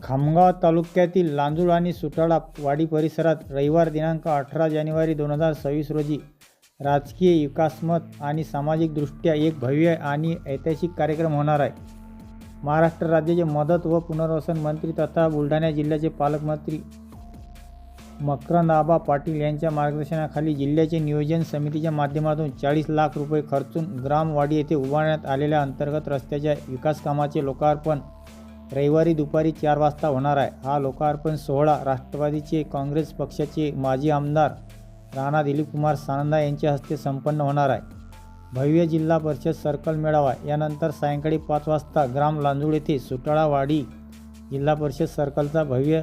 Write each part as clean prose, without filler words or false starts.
खामगाव तालुक्यातील लांजुळ आणि सुटाळा वाडी परिसरात रविवार दिनांक 18 जानेवारी 2026 रोजी राजकीय, विकासमत आणि सामाजिकदृष्ट्या एक भव्य आणि ऐतिहासिक कार्यक्रम होणार आहे. महाराष्ट्र राज्याचे मदत व पुनर्वसन मंत्री तथा बुलढाणा जिल्ह्याचे पालकमंत्री मकरंद आबा पाटील यांच्या मार्गदर्शनाखाली जिल्ह्याचे नियोजन समितीच्या माध्यमातून 40 लाख रुपये खर्चून ग्रामवाडी येथे उभारण्यात आलेल्या अंतर्गत रस्त्याच्या विकासकामाचे लोकार्पण रविवारी दुपारी 4 वाजता होणार आहे. हा लोकार्पण सोहळा राष्ट्रवादीचे काँग्रेस पक्षाचे माजी आमदार राणा दिलीपकुमार सानंदा यांच्या हस्ते संपन्न होणार आहे. भव्य जिल्हा परिषद सर्कल मेळावा यानंतर सायंकाळी 5 वाजता ग्राम लांजुळ येथे सुटाळा वाडी जिल्हा परिषद सर्कलचा भव्य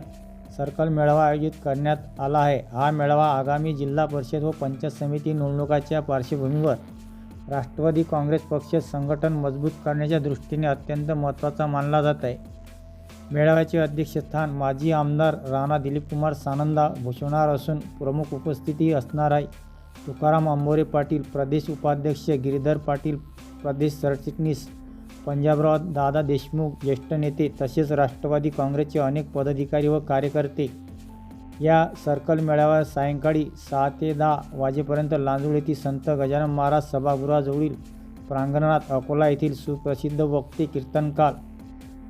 सर्कल मेळावा आयोजित करण्यात आला आहे. हा मेळावा आगामी जिल्हा परिषद व पंचायत समिती निवडणुकांच्या पार्श्वभूमीवर राष्ट्रवादी काँग्रेस पक्ष संघटन मजबूत करण्याच्या दृष्टीने अत्यंत महत्त्वाचा मानला जात आहे. मेळाव्याचे अध्यक्षस्थान माजी आमदार राणा दिलीपकुमार सानंदा भूषवणार असून प्रमुख उपस्थिती असणार आहे. तुकाराम अंबोरे पाटील प्रदेश उपाध्यक्ष, गिरीधर पाटील प्रदेश सरचिटणीस, पंजाबराव दादा देशमुख ज्येष्ठ नेते तसेच राष्ट्रवादी काँग्रेसचे अनेक पदाधिकारी व कार्यकर्ते या सर्कल मेळाव्यात सायंकाळी 6 ते 10 वाजेपर्यंत लांजुळ येथील संत गजानन महाराज सभागृहाजवळील प्रांगणात अकोला येथील सुप्रसिद्ध वक्ते, कीर्तनकार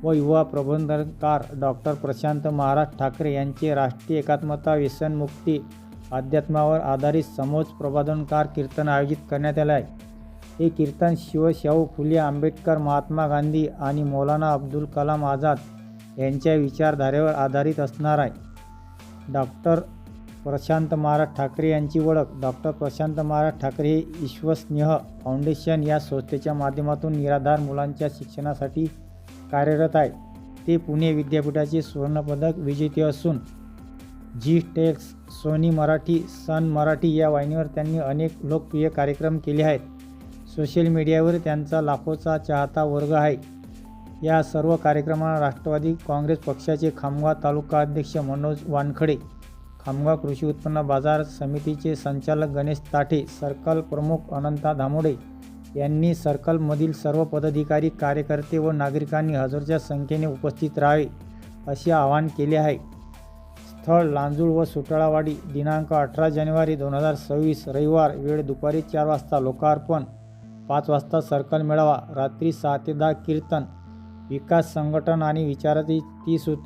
व युवा प्रबोधनकार डॉक्टर प्रशांत महाराज ठाकरे यांचे राष्ट्रीय एकात्मता, व्यसनमुक्ती, अध्यात्मावर आधारित समोच प्रबोधनकार कीर्तन आयोजित करण्यात आले आहे. हे कीर्तन शाहू फुले आंबेडकर, महात्मा गांधी आणि मौलाना अब्दुल कलाम आझाद यांच्या विचारधारेवर आधारित असणार आहे. डॉक्टर प्रशांत महाराज ठाकरे यांची ओळख. डॉक्टर प्रशांत महाराज ठाकरे हे ईश्वस्नेह फाउंडेशन या संस्थेच्या माध्यमातून निराधार मुलांच्या शिक्षणासाठी कार्यरत आहेत. ते पुणे विद्यापीठाचे सुवर्णपदक विजेते असून जी टेक्स, सोनी मराठी, सन मराठी या वाहिनीवर त्यांनी अनेक लोकप्रिय कार्यक्रम केले आहेत. सोशल मीडियावर त्यांचा लाखोचा चाहता वर्ग आहे. या सर्व कार्यक्रमांना राष्ट्रवादी काँग्रेस पक्षाचे खामगाव तालुका अध्यक्ष मनोज वानखडे, खामगाव कृषी उत्पन्न बाजार समितीचे संचालक गणेश ताठे, सर्कल प्रमुख अनंता धामोडे यांनी सर्कलमधील सर्व पदाधिकारी, कार्यकर्ते व नागरिकांनी हजारोच्या संख्येने उपस्थित राहावे असे आवाहन केले आहे. स्थळ लांजुळ व सुटाळावाडी. दिनांक 18 जानेवारी 2026 रविवार. वेळ दुपारी 4 वाजता लोकार्पण, 5 वाजता सर्कल मेळावा, रात्री 6 ते 10 कीर्तन. विकास, संघटन आणि विचाराची 30 होती.